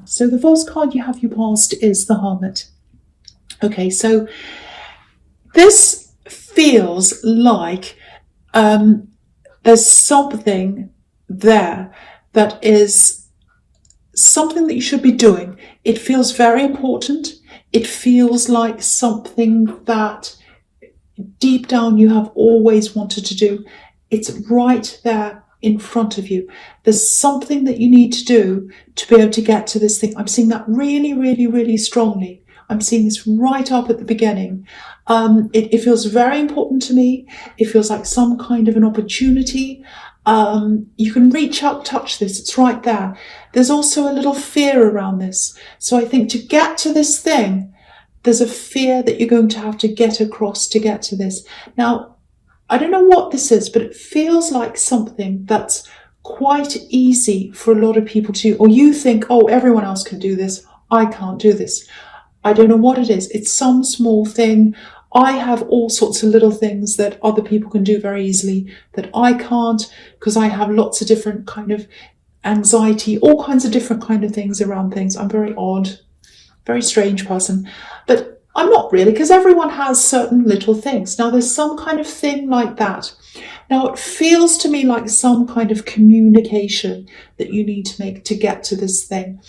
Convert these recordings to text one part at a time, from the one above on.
So the first card you have your past is the Hermit. Okay, so this feels like there's something there that is something that you should be doing. It feels very important. It feels like something that deep down you have always wanted to do. It's right there in front of you. There's something that you need to do to be able to get to this thing. I'm seeing that really, really, really strongly. I'm seeing this right up at the beginning. It feels very important to me. It feels like some kind of an opportunity. You can reach out, touch this. It's right there. There's also a little fear around this. So I think to get to this thing, there's a fear that you're going to have to get across to get to this. Now, I don't know what this is, but it feels like something that's quite easy for a lot of people to do. Or you think, oh, everyone else can do this. I can't do this. I don't know what it is. It's some small thing. I have all sorts of little things that other people can do very easily that I can't, because I have lots of different kind of anxiety, all kinds of different kind of things around things. I'm very odd, very strange person, but I'm not really, because everyone has certain little things. Now there's some kind of thing like that. Now it feels to me like some kind of communication that you need to make to get to this thing.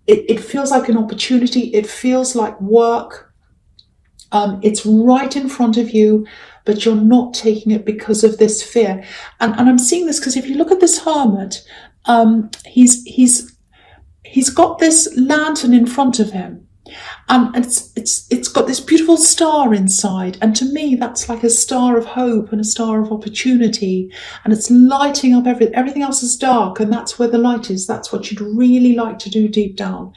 It feels like an opportunity. It feels like work. It's right in front of you, but you're not taking it because of this fear. And I'm seeing this because if you look at this hermit, he's got this lantern in front of him. And it's got this beautiful star inside. And to me, that's like a star of hope and a star of opportunity. And it's lighting up everything else is dark. And that's where the light is. That's what you'd really like to do deep down.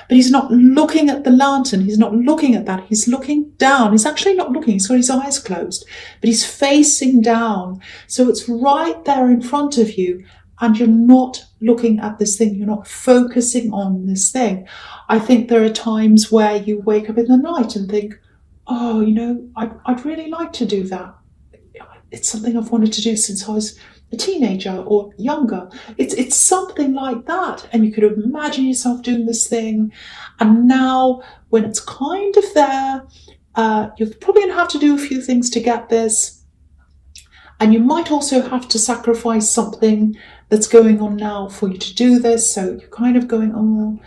But he's not looking at the lantern. He's not looking at that. He's looking down. He's actually not looking. He's got his eyes closed. But he's facing down. So it's right there in front of you. And you're not looking at this thing. You're not focusing on this thing. I think there are times where you wake up in the night and think, oh, I'd really like to do that. It's something I've wanted to do since I was a teenager or younger. It's something like that. And you could imagine yourself doing this thing. And now when it's kind of there, you're probably going to have to do a few things to get this. And you might also have to sacrifice something that's going on now for you to do this. So you're kind of going, oh,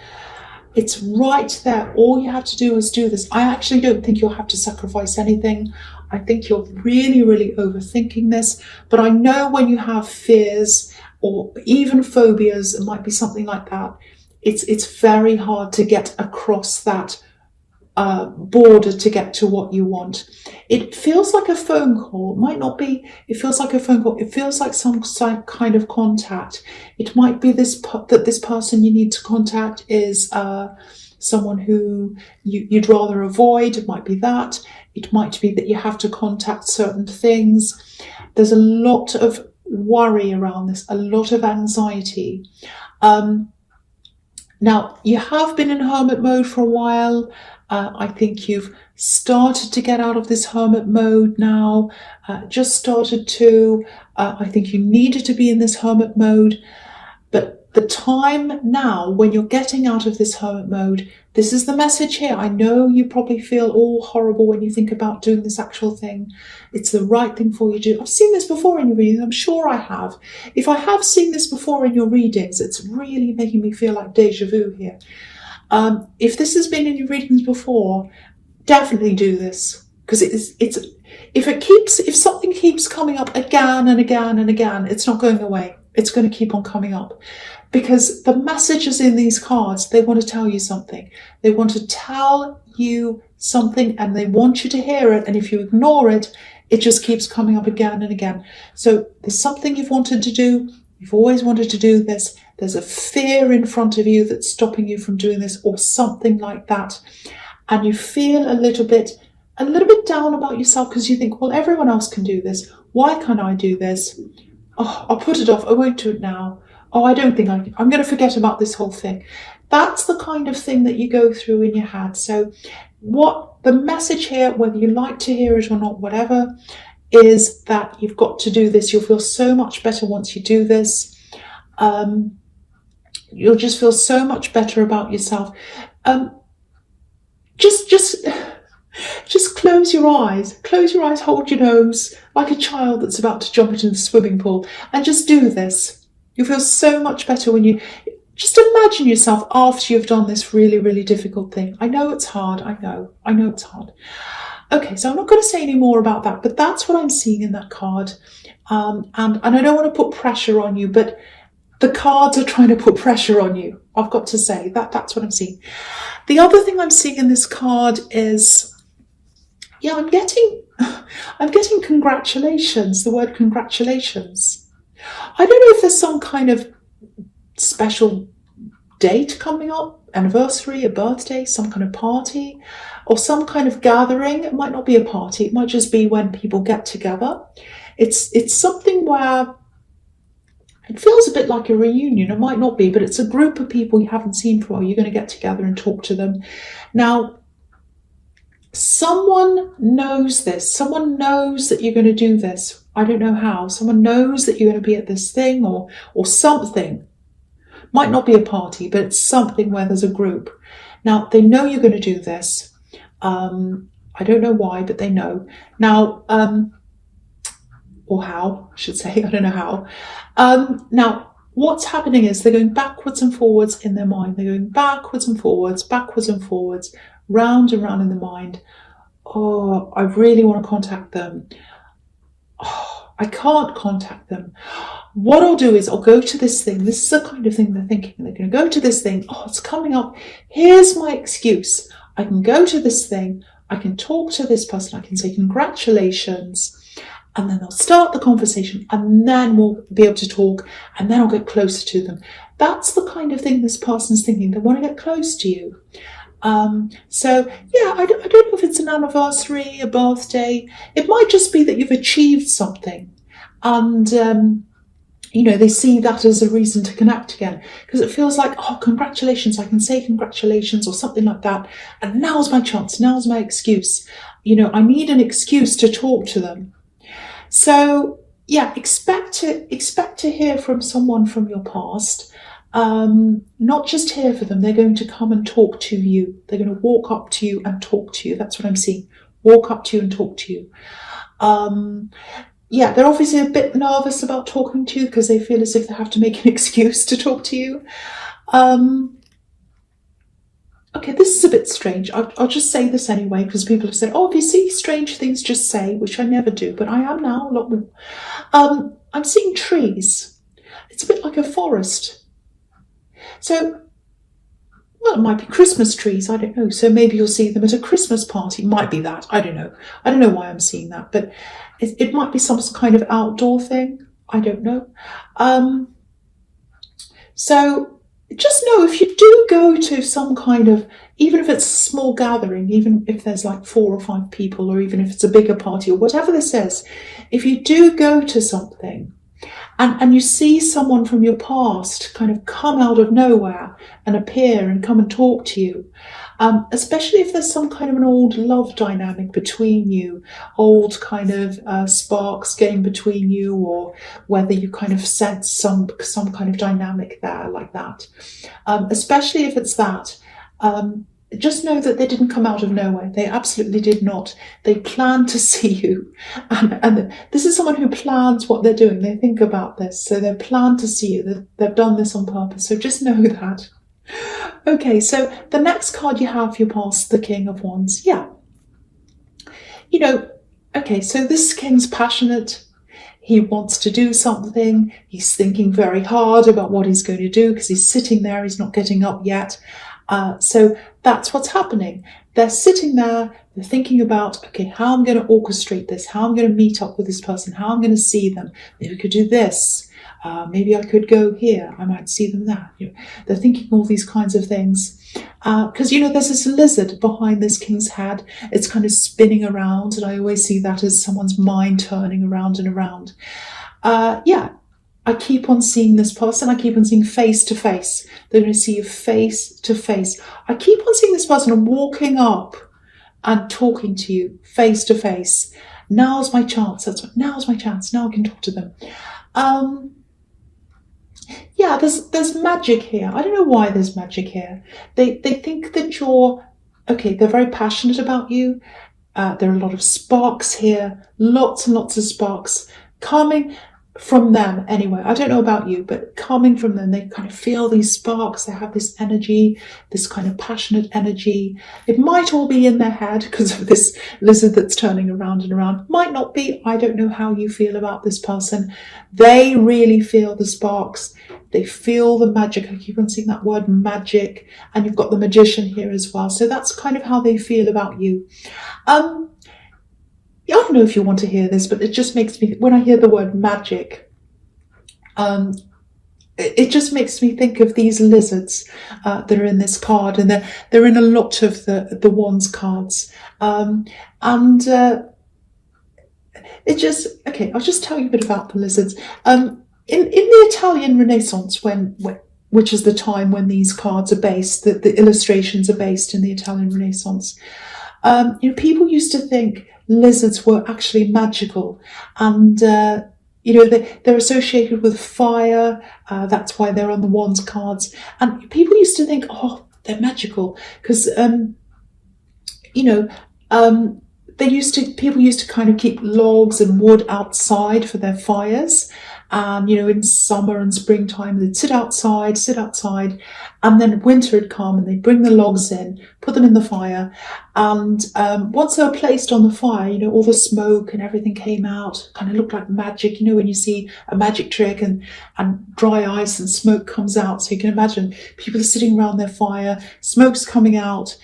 it's right there. All you have to do is do this. I actually don't think you'll have to sacrifice anything. I think you're really, really overthinking this. But I know when you have fears or even phobias, it might be something like that. It's very hard to get across that border to get to what you want. It feels like a phone call. It might not be. It feels like a phone call. It feels like some kind of contact. It might be that this person you need to contact is someone who you'd rather avoid. It might be that. It might be that you have to contact certain things. There's a lot of worry around this, a lot of anxiety. Now, you have been in hermit mode for a while. I think you've started to get out of this hermit mode now, just started to. I think you needed to be in this hermit mode. But the time now when you're getting out of this hermit mode, this is the message here. I know you probably feel all horrible when you think about doing this actual thing. It's the right thing for you to do. I've seen this before in your readings. I'm sure I have. If I have seen this before in your readings, it's really making me feel like deja vu here. If this has been in your readings before, definitely do this, because if something keeps coming up again and again and again, it's not going away. It's going to keep on coming up, because the messages in these cards, they want to tell you something. They want to tell you something and they want you to hear it. And if you ignore it, it just keeps coming up again and again. So there's something you've wanted to do. You've always wanted to do this. There's a fear in front of you that's stopping you from doing this, or something like that. And you feel a little bit down about yourself because you think, well, everyone else can do this. Why can't I do this? Oh, I'll put it off. I won't do it now. Oh, I don't think I'm going to forget about this whole thing. That's the kind of thing that you go through in your head. So what the message here, whether you like to hear it or not, whatever, is that you've got to do this. You'll feel so much better once you do this. You'll just feel so much better about yourself. Just close your eyes. Close your eyes, hold your nose like a child that's about to jump into the swimming pool, and just do this. You'll feel so much better when you just imagine yourself after you've done this really, really difficult thing. I know it's hard. I know it's hard. Okay, so I'm not going to say any more about that, but that's what I'm seeing in that card. And I don't want to put pressure on you, but the cards are trying to put pressure on you. I've got to say that's what I'm seeing. The other thing I'm seeing in this card is, yeah, I'm getting congratulations, the word congratulations. I don't know if there's some kind of special date coming up, anniversary, a birthday, some kind of party, or some kind of gathering. It might not be a party, it might just be when people get together. It's something where it feels a bit like a reunion. It might not be, but it's a group of people you haven't seen for a while. You're going to get together and talk to them. Now, someone knows this. Someone knows that you're going to do this. I don't know how. Someone knows that you're going to be at this thing or something. Might not be a party, but it's something where there's a group. Now, they know you're going to do this. I don't know why, but they know. Now, or how, I should say. I don't know how. Now, what's happening is they're going backwards and forwards in their mind. They're going backwards and forwards, round and round in the mind. Oh, I really want to contact them. Oh, I can't contact them. What I'll do is I'll go to this thing. This is the kind of thing they're thinking. They're going to go to this thing. Oh, it's coming up. Here's my excuse. I can go to this thing. I can talk to this person. I can say congratulations. And then they'll start the conversation, and then we'll be able to talk, and then I'll get closer to them. That's the kind of thing this person's thinking. They want to get close to you. So, yeah, I don't know if it's an anniversary, a birthday. It might just be that you've achieved something. And, they see that as a reason to connect again. Because it feels like, oh, congratulations, I can say congratulations or something like that. And now's my chance, now's my excuse. I need an excuse to talk to them. So, yeah, expect to hear from someone from your past. Not just hear for them. They're going to come and talk to you. They're going to walk up to you and talk to you. That's what I'm seeing. Walk up to you and talk to you. Yeah, they're obviously a bit nervous about talking to you because they feel as if they have to make an excuse to talk to you. Okay, this is a bit strange. I'll just say this anyway, because people have said, oh, if you see strange things, just say, which I never do, but I am now a lot more. I'm seeing trees. It's a bit like a forest. So, well, it might be Christmas trees, I don't know. So maybe you'll see them at a Christmas party. It might be that, I don't know. I don't know why I'm seeing that, but it might be some kind of outdoor thing. I don't know. So, just know if you do go to some kind of, even if it's a small gathering, even if there's like 4 or 5 people, or even if it's a bigger party or whatever this is, if you do go to something and you see someone from your past kind of come out of nowhere and appear and come and talk to you, especially if there's some kind of an old love dynamic between you, old kind of sparks getting between you, or whether you kind of sense some kind of dynamic there like that. Especially if it's that, just know that they didn't come out of nowhere. They absolutely did not. They planned to see you. And this is someone who plans what they're doing. They think about this. So they've planned to see you. They've done this on purpose. So just know that. Okay, so the next card you have, your past, the King of Wands. Yeah. Okay, so this king's passionate. He wants to do something. He's thinking very hard about what he's going to do because he's sitting there. He's not getting up yet. So that's what's happening. They're sitting there, they're thinking about, okay, how I'm going to orchestrate this, how I'm going to meet up with this person, how I'm going to see them. Maybe we could do this. Maybe I could go here. I might see them there. They're thinking all these kinds of things. Because, there's this lizard behind this king's head. It's kind of spinning around. And I always see that as someone's mind turning around and around. Yeah. I keep on seeing this person. I keep on seeing face to face. They're going to see you face to face. I keep on seeing this person walking up and talking to you face to face. Now's my chance. Now's my chance. Now I can talk to them. Yeah, there's magic here. I don't know why there's magic here. They think that you're okay. They're very passionate about you. There are a lot of sparks here, lots and lots of sparks coming from them anyway. I don't know about you, but coming from them, they kind of feel these sparks. They have this energy, this kind of passionate energy. It might all be in their head because of this lizard that's turning around and around. Might not be. I don't know how you feel about this person. They really feel the sparks. They feel the magic. I keep on seeing that word magic, and you've got the magician here as well. So that's kind of how they feel about you. I don't know if you want to hear this, but it just makes me, when I hear the word magic, it just makes me think of these lizards that are in this card, and they're in a lot of the Wands cards. It just, okay, I'll just tell you a bit about the lizards. In the Italian Renaissance, which is the time when these cards are based, the illustrations are based in the Italian Renaissance, people used to think lizards were actually magical, and they're associated with fire. That's why they're on the Wands cards, and people used to think, oh, they're magical because people used to kind of keep logs and wood outside for their fires. And, in summer and springtime, they'd sit outside, and then winter had come and they'd bring the logs in, put them in the fire. And once they were placed on the fire, all the smoke and everything came out, kind of looked like magic, when you see a magic trick and dry ice and smoke comes out. So you can imagine people are sitting around their fire, smoke's coming out.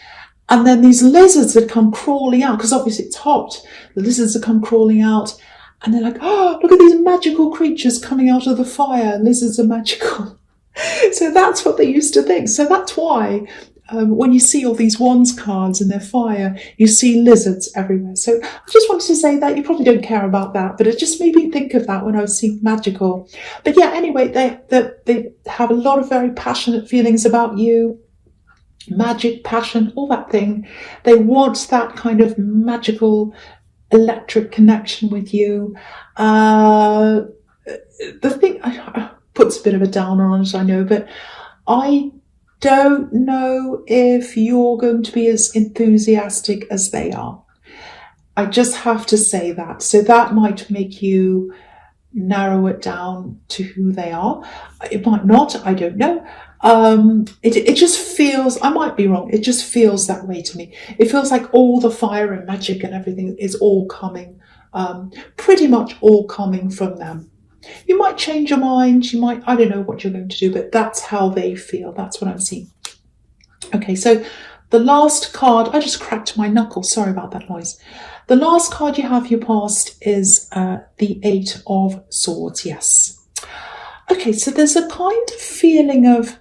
And then these lizards had come crawling out, because obviously it's hot. The lizards had come crawling out, and they're like, oh, look at these magical creatures coming out of the fire. Lizards are magical. So that's what they used to think. So that's why when you see all these Wands cards in their fire, you see lizards everywhere. So I just wanted to say that. You probably don't care about that, but it just made me think of that when I was seeing magical. But yeah, anyway, they have a lot of very passionate feelings about you. Magic, passion, all that thing. They want that kind of magical electric connection with you. The thing puts a bit of a downer on it, I know, but I don't know if you're going to be as enthusiastic as they are. I just have to say that. So that might make you narrow it down to who they are. It might not, I don't know. It just feels, I might be wrong, it just feels that way to me. It feels like all the fire and magic and everything is all coming, pretty much all coming from them. You might change your mind, I don't know what you're going to do, but that's how they feel. That's what I'm seeing. Okay, so the last card, I just cracked my knuckle, sorry about that noise. The last card you have your past is the Eight of Swords, yes. Okay, so there's a kind of feeling of,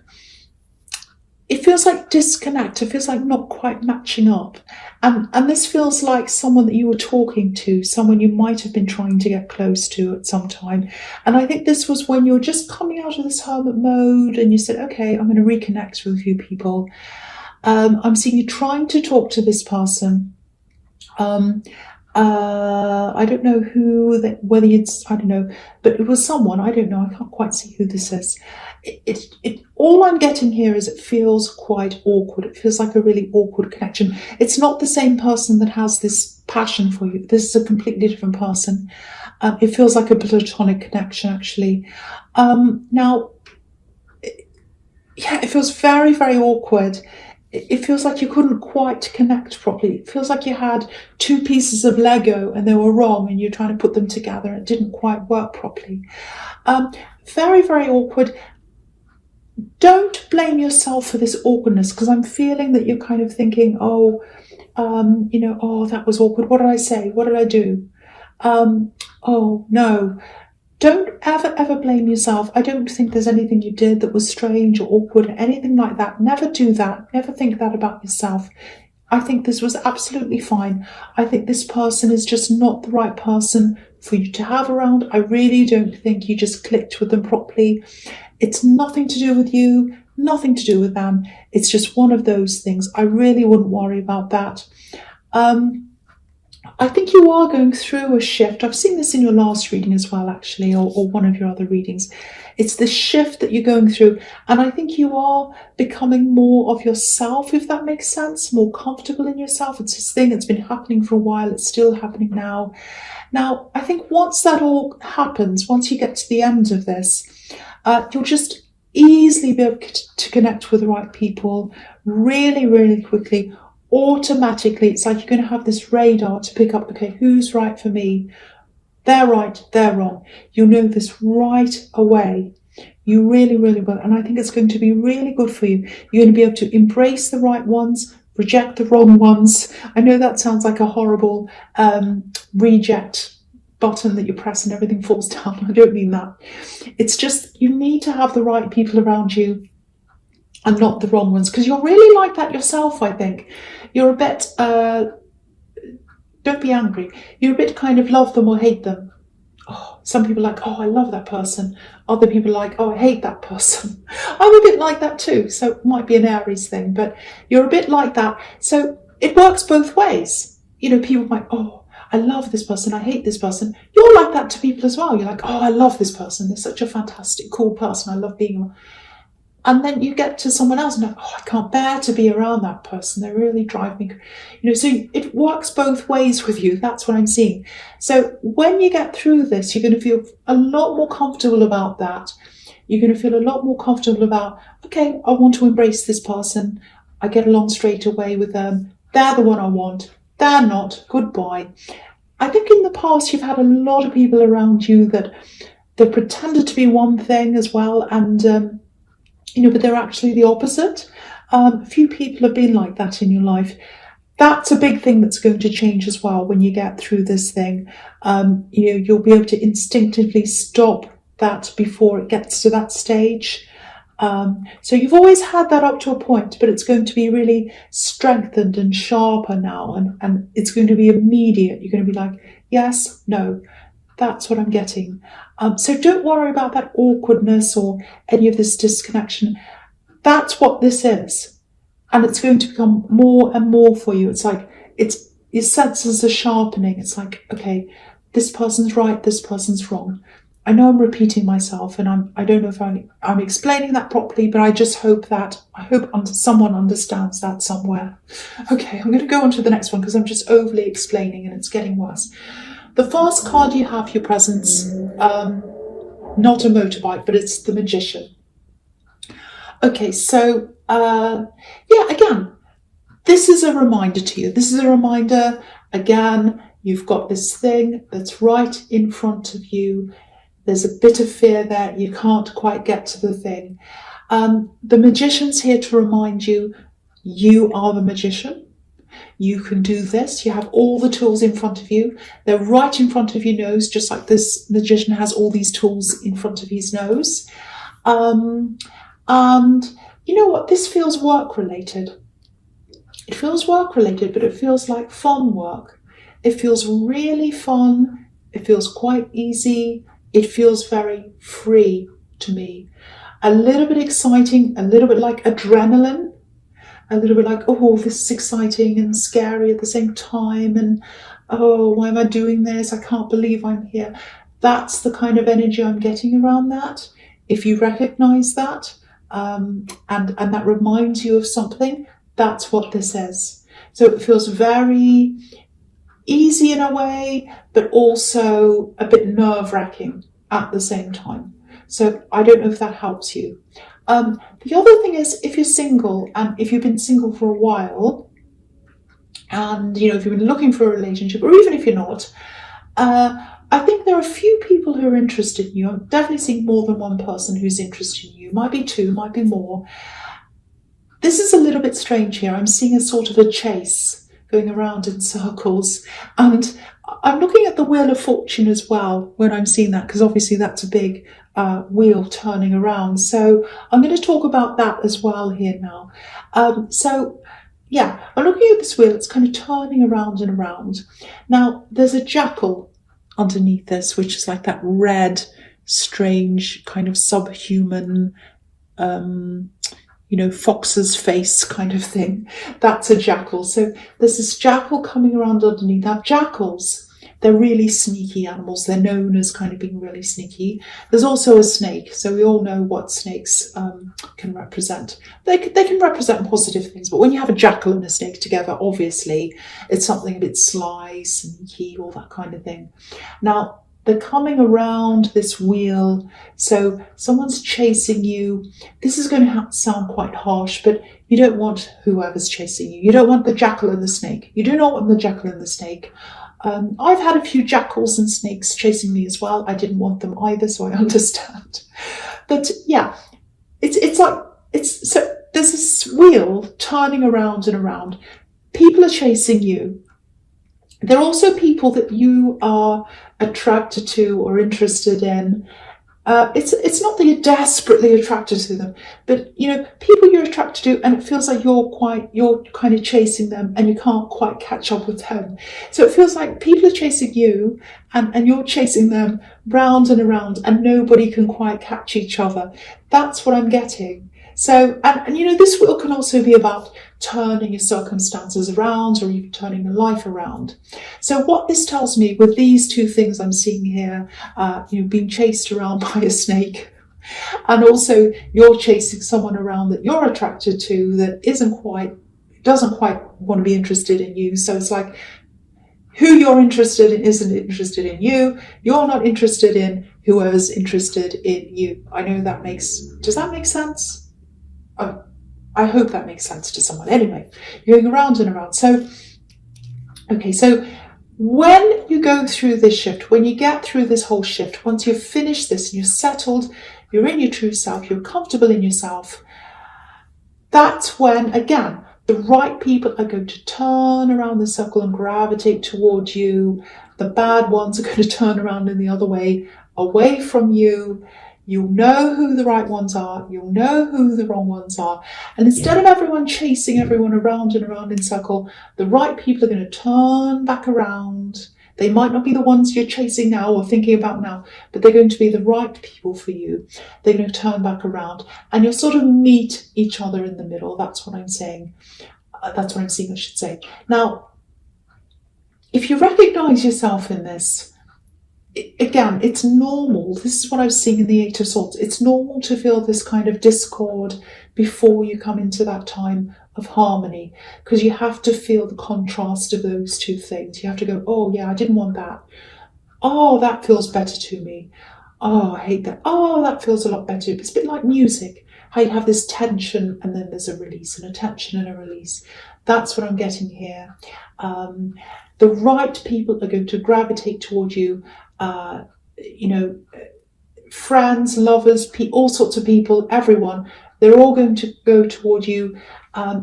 it feels like disconnect, it feels like not quite matching up. And this feels like someone that you were talking to, someone you might have been trying to get close to at some time. And I think this was when you're just coming out of this hermit mode and you said, okay, I'm going to reconnect with a few people. I'm seeing you trying to talk to this person. I don't know whether it's, I don't know, but it was someone, I don't know, I can't quite see who this is. All I'm getting here is it feels quite awkward. It feels like a really awkward connection. It's not the same person that has this passion for you. This is a completely different person. It feels like a platonic connection, actually. Now, it feels very, very awkward. It feels like you couldn't quite connect properly. It feels like you had two pieces of Lego and they were wrong and you're trying to put them together and it didn't quite work properly. Very, very awkward. Don't blame yourself for this awkwardness, because I'm feeling that you're kind of thinking, oh, that was awkward. What did I say? What did I do? Oh, no. Don't ever blame yourself. I don't think there's anything you did that was strange or awkward or anything like that. Never do that. Never think that about yourself. I think this was absolutely fine. I think this person is just not the right person for you to have around. I really don't think you just clicked with them properly. It's nothing to do with you, nothing to do with them. It's just one of those things. I really wouldn't worry about that. I think you are going through a shift. I've seen this in your last reading as well, actually, or one of your other readings. It's the shift that you're going through. And I think you are becoming more of yourself, if that makes sense, more comfortable in yourself. It's this thing that's been happening for a while. It's still happening now. Now, I think once that all happens, once you get to the end of this, you'll just easily be able to connect with the right people really, really quickly. Automatically, it's like you're going to have this radar to pick up, okay, who's right for me? They're right, they're wrong. You'll know this right away. You really, really will. And I think it's going to be really good for you. You're going to be able to embrace the right ones, reject the wrong ones. I know that sounds like a horrible reject button that you press and everything falls down. I don't mean that. It's just you need to have the right people around you and not the wrong ones, because you're really like that yourself, I think. You're a bit, don't be angry, you're a bit kind of love them or hate them. Oh, some people are like, oh, I love that person. Other people are like, oh, I hate that person. I'm a bit like that too, so it might be an Aries thing, but you're a bit like that. So it works both ways. You know, people might, oh, I love this person, I hate this person. You're like that to people as well. You're like, oh, I love this person. They're such a fantastic, cool person. I love being around. And then you get to someone else and like, oh, I can't bear to be around that person. They really drive me, you know, so it works both ways with you. That's what I'm seeing. So when you get through this, you're going to feel a lot more comfortable about that. You're going to feel a lot more comfortable about, okay, I want to embrace this person. I get along straight away with them. They're the one I want. They're not. Goodbye. I think in the past, you've had a lot of people around you that they pretended to be one thing as well. And, you know, but they're actually the opposite. A few people have been like that in your life. That's a big thing that's going to change as well when you get through this thing. You know, you'll be able to instinctively stop that before it gets to that stage. So you've always had that up to a point, but it's going to be really strengthened and sharper now, and it's going to be immediate. You're going to be like, yes, no, that's what I'm getting. So don't worry about that awkwardness or any of this disconnection. That's what this is. And it's going to become more and more for you. It's like, your senses are sharpening. It's like, okay, this person's right, this person's wrong. I know I'm repeating myself, and I don't know if I'm explaining that properly, but I just hope someone understands that somewhere. Okay, I'm going to go on to the next one because I'm just overly explaining and it's getting worse. The first card you have, your presence, not a motorbike, but it's the Magician. Okay, so, yeah, again, this is a reminder to you. This is a reminder, again, you've got this thing that's right in front of you. There's a bit of fear there. You can't quite get to the thing. The Magician's here to remind you, you are the magician. You can do this. You have all the tools in front of you. They're right in front of your nose, just like this magician has all these tools in front of his nose. And you know what? This feels work-related. It feels work-related, but it feels like fun work. It feels really fun. It feels quite easy. It feels very free to me. A little bit exciting, a little bit like adrenaline. A little bit like, oh, this is exciting and scary at the same time. And, oh, why am I doing this? I can't believe I'm here. That's the kind of energy I'm getting around that. If you recognize that and that reminds you of something, that's what this is. So it feels very easy in a way, but also a bit nerve-wracking at the same time. So I don't know if that helps you. The other thing is, if you're single and if you've been single for a while, and you know, if you've been looking for a relationship, or even if you're not, I think there are a few people who are interested in you. I'm definitely seeing more than one person who's interested in you. Might be two, might be more. This is a little bit strange here. I'm seeing a sort of a chase going around in circles, and I'm looking at the Wheel of Fortune as well when I'm seeing that, because obviously that's a big wheel turning around. So I'm going to talk about that as well here now. So yeah, I'm looking at this wheel. It's kind of turning around and around. Now there's a jackal underneath this, which is like that red, strange kind of subhuman, fox's face kind of thing. That's a jackal. So there's this jackal coming around underneath. Now, jackals, they're really sneaky animals. They're known as kind of being really sneaky. There's also a snake. So we all know what snakes can represent. They can represent positive things, but when you have a jackal and a snake together, obviously it's something a bit sly, sneaky, all that kind of thing. Now, they're coming around this wheel. So someone's chasing you. This is going to sound quite harsh, but you don't want whoever's chasing you. You don't want the jackal and the snake. You do not want the jackal and the snake. I've had a few jackals and snakes chasing me as well. I didn't want them either, so I understand. But yeah, so there's this wheel turning around and around. People are chasing you. There are also people that you are attracted to or interested in. It's not that you're desperately attracted to them, but people you're attracted to, and it feels like you're kind of chasing them, and you can't quite catch up with them. So it feels like people are chasing you, and you're chasing them round and around, and nobody can quite catch each other. That's what I'm getting. So, and this wheel can also be about turning your circumstances around, or even turning your life around. So what this tells me with these two things I'm seeing here, being chased around by a snake, and also you're chasing someone around that you're attracted to that doesn't quite want to be interested in you. So it's like who you're interested in isn't interested in you. You're not interested in whoever's interested in you. I know does that make sense? I hope that makes sense to someone. Anyway, you're going around and around. So when you go through this shift, when you get through this whole shift, once you've finished this and you're settled, you're in your true self, you're comfortable in yourself, that's when, again, the right people are going to turn around the circle and gravitate towards you. The bad ones are going to turn around in the other way, away from you. You'll know who the right ones are. You'll know who the wrong ones are. And instead of everyone chasing everyone around and around in circle, the right people are going to turn back around. They might not be the ones you're chasing now or thinking about now, but they're going to be the right people for you. They're going to turn back around, and you'll sort of meet each other in the middle. That's what I'm saying. That's what I'm seeing, I should say. Now, if you recognize yourself in this, again, it's normal. This is what I was seeing in the Eight of Swords. It's normal to feel this kind of discord before you come into that time of harmony, because you have to feel the contrast of those two things. You have to go, oh yeah, I didn't want that. Oh, that feels better to me. Oh, I hate that. Oh, that feels a lot better. It's a bit like music, how you have this tension and then there's a release, and a tension and a release. That's what I'm getting here. The right people are going to gravitate toward you. Friends, lovers, all sorts of people, everyone, they're all going to go toward you.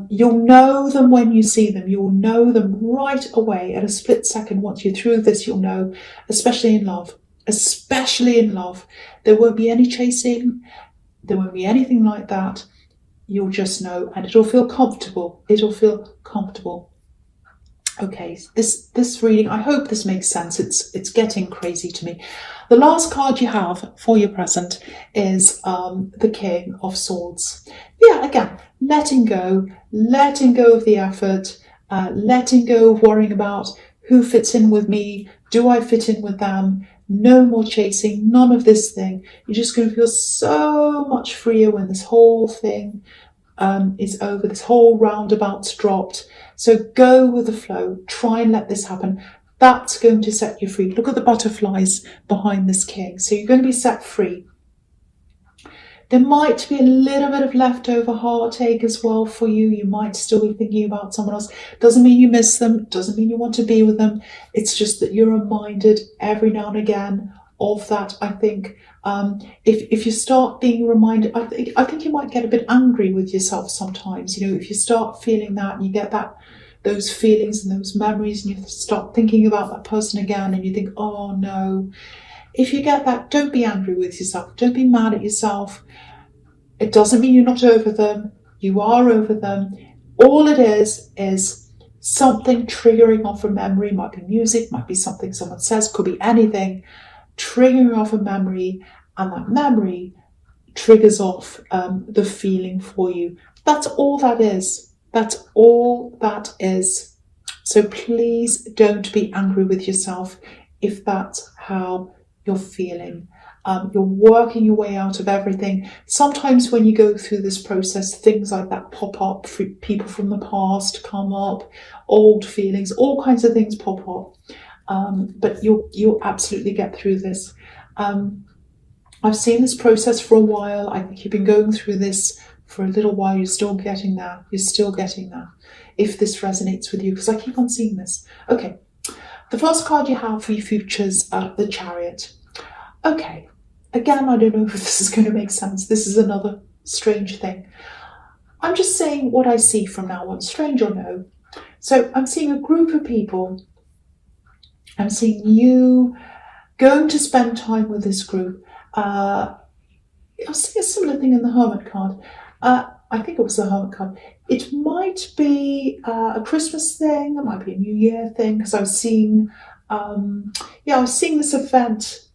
You'll know them when you see them. You'll know them right away at a split second. Once you're through this, you'll know, especially in love. Especially in love. There won't be any chasing. There won't be anything like that. You'll just know, and it'll feel comfortable. It'll feel comfortable. Okay, this reading, I hope this makes sense. It's getting crazy to me. The last card you have for your present is the King of Swords. Yeah, again, letting go of the effort, letting go of worrying about who fits in with me, do I fit in with them? No more chasing, none of this thing. You're just going to feel so much freer when this whole thing is over, this whole roundabout's dropped. So go with the flow, try and let this happen. That's going to set you free. Look at the butterflies behind this king. So you're going to be set free. There might be a little bit of leftover heartache as well for you. You might still be thinking about someone else. Doesn't mean you miss them. Doesn't mean you want to be with them. It's just that you're reminded every now and again of that. I think if you start being reminded, I think you might get a bit angry with yourself sometimes. If you start feeling that and you get those feelings and those memories, and you start thinking about that person again, and you think, oh no. If you get that, don't be angry with yourself. Don't be mad at yourself. It doesn't mean you're not over them. You are over them. All it is something triggering off a memory. Might be music, might be something someone says, could be anything. Triggering off a memory, and that memory triggers off the feeling for you. That's all that is. That's all that is. So please don't be angry with yourself if that's how you're feeling. You're working your way out of everything. Sometimes when you go through this process, things like that pop up. People from the past come up, old feelings, all kinds of things pop up. But you'll absolutely get through this. I've seen this process for a while. I think you've been going through this for a little while. You're still getting there. You're still getting there. If this resonates with you, because I keep on seeing this. Okay, the first card you have for your futures, the Chariot. Okay, again, I don't know if this is going to make sense. This is another strange thing. I'm just saying what I see from now on, strange or no. So I'm seeing a group of people. I'm seeing you going to spend time with this group. I'll see a similar thing in the Hermit card. I think it was the Hermit card. It might be a Christmas thing. It might be a New Year thing, because I was seeing, I was seeing this event,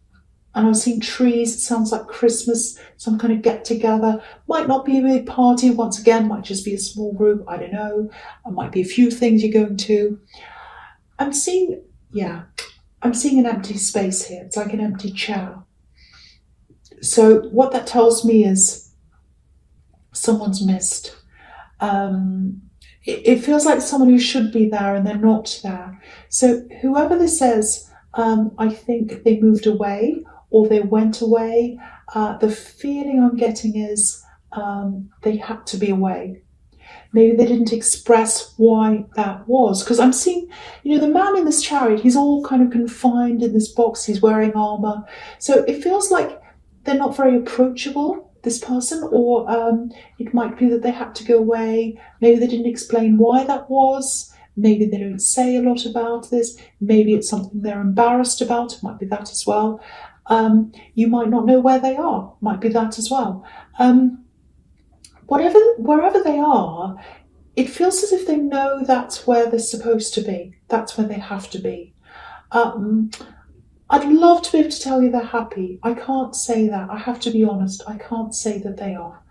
and I was seeing trees. It sounds like Christmas, some kind of get together. Might not be a big party. Once again, might just be a small group. I don't know. It might be a few things you're going to. I'm seeing an empty space here. It's like an empty chair. So what that tells me is someone's missed. It feels like someone who should be there and they're not there. So whoever this is, I think they moved away or they went away. The feeling I'm getting is they had to be away. Maybe they didn't express why that was. Because I'm seeing, the man in this chariot, he's all kind of confined in this box. He's wearing armor. So it feels like they're not very approachable, this person, or it might be that they had to go away. Maybe they didn't explain why that was. Maybe they don't say a lot about this. Maybe it's something they're embarrassed about. It might be that as well. You might not know where they are. Might be that as well. Wherever they are, it feels as if they know that's where they're supposed to be. That's where they have to be. I'd love to be able to tell you they're happy. I can't say that. I have to be honest. I can't say that they are.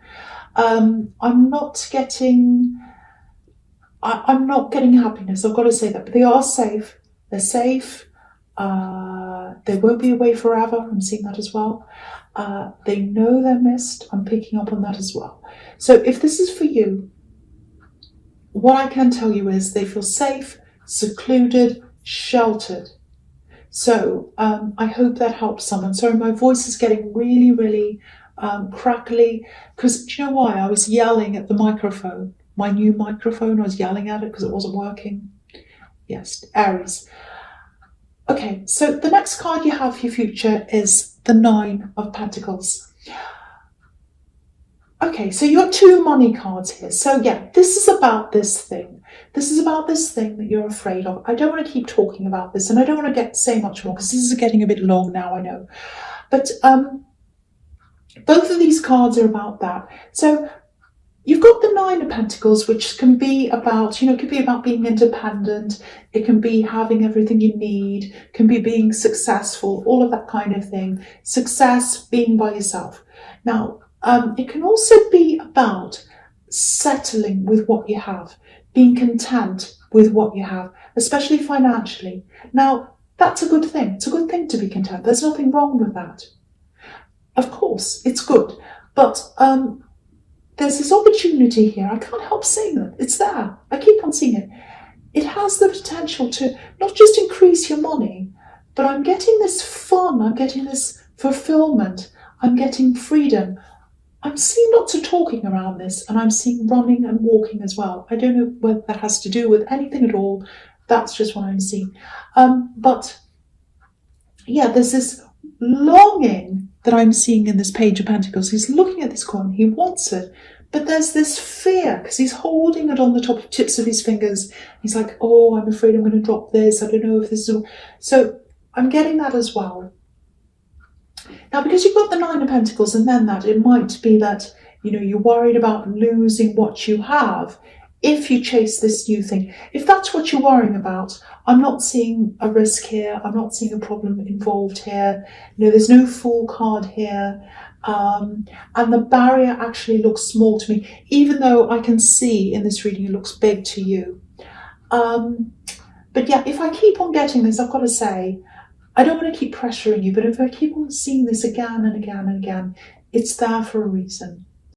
I'm not getting happiness. I've got to say that. But they are safe. They're safe. They won't be away forever. I'm seeing that as well. They know they're missed. I'm picking up on that as well. So if this is for you, what I can tell you is they feel safe, secluded, sheltered. So I hope that helps someone. Sorry, my voice is getting really, really crackly, because do you know why? I was yelling at the microphone, my new microphone. I was yelling at it because it wasn't working. Yes, Aries. Okay, so the next card you have for your future is the Nine of Pentacles. Okay, so you have two money cards here. So yeah, this is about this thing. This is about this thing that you're afraid of. I don't want to keep talking about this, and I don't want to say much more because this is getting a bit long now, I know. But both of these cards are about that. So you've got the Nine of Pentacles, which can be about, it could be about being independent. It can be having everything you need, can be being successful, all of that kind of thing. Success, being by yourself. Now, it can also be about settling with what you have, being content with what you have, especially financially. Now, that's a good thing. It's a good thing to be content. There's nothing wrong with that. Of course, it's good. But there's this opportunity here. I can't help seeing it. It's there. I keep on seeing it. It has the potential to not just increase your money, but I'm getting this fun. I'm getting this fulfillment. I'm getting freedom. I'm seeing lots of talking around this, and I'm seeing running and walking as well. I don't know whether that has to do with anything at all. That's just what I'm seeing. But yeah, there's this longing that I'm seeing in this Page of Pentacles. He's looking at this coin. He wants it. But there's this fear because he's holding it on the tips of his fingers. He's like, oh, I'm afraid I'm going to drop this. I don't know if this is... So I'm getting that as well. Now, because you've got the Nine of Pentacles and then that, it might be that, you're worried about losing what you have if you chase this new thing. If that's what you're worrying about, I'm not seeing a risk here. I'm not seeing a problem involved here. There's no Fool card here. And the barrier actually looks small to me, even though I can see in this reading it looks big to you. But yeah, if I keep on getting this, I've got to say, I don't want to keep pressuring you, but if I keep on seeing this again and again and again, it's there for a reason.